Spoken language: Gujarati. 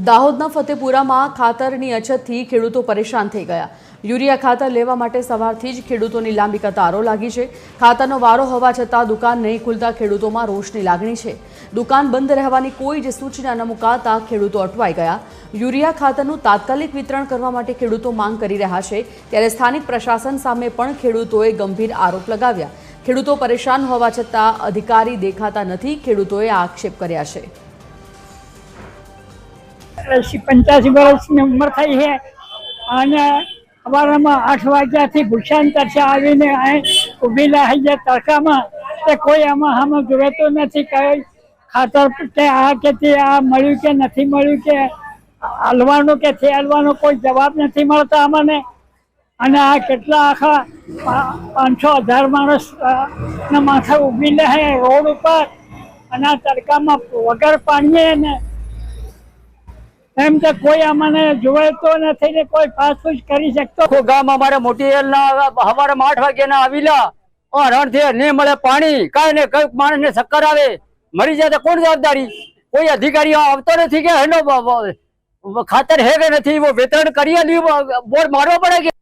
દાહોદના ફતેપુરામાં ખાતરની અછતથી ખેડૂતો પરેશાન થઈ ગયા। યુરિયા ખાતર લેવા માટે સવારથી જ ખેડૂતોની લાંબી કતારો લાગી છે। ખાતરનો વારો હોવા છતાં દુકાન નહીં ખુલતા ખેડૂતોમાં રોષની લાગણી છે। દુકાન બંધ રહેવાની કોઈ જ સૂચના ન મુકાતા ખેડૂતો અટવાઈ ગયા। યુરિયા ખાતરનું તાત્કાલિક વિતરણ કરવા માટે ખેડૂતો માંગ કરી રહ્યા છે, ત્યારે સ્થાનિક પ્રશાસન સામે પણ ખેડૂતોએ ગંભીર આરોપ લગાવ્યા। ખેડૂતો પરેશાન હોવા છતાં અધિકારી દેખાતા નથી, ખેડૂતોએ આક્ષેપ કર્યા છે। 85 વર્ષની ઉંમર થઈ છે અને સવારમાં 8 વાગ્યાથી ભૂષાંતર છે આવીને અહીં ઊભેલા થઈ ગયા તડકામાં તે કોઈ આમાં જોવાતું નથી। કઈ ખાતર કે આ કે તે આ મળ્યું કે નથી મળ્યું કે હલવાનું કે તે હલવાનો કોઈ જવાબ નથી મળતા અમને। અને આ કેટલા આખા 500,000 માણસ ના માથે ઊભેલા છે રોડ ઉપર અને આ તડકામાં વગર પાણીએ ને એમ તો કોઈ અમને જોવે તો નથી ને કોઈ પાછું કરી શકતો। ગામ અમારે મોટી સવારે 8 વાગ્યાના આવેલા રણથી નહીં મળે પાણી, કઈ ને કઈ માણસ ને ચક્કર આવે મરી જાય તો કોણ જવાબદારી? કોઈ અધિકારી આવતો નથી કે એનો ખાતર હે કે નથી વિતરણ કરી બોર્ડ મારવો પડે કે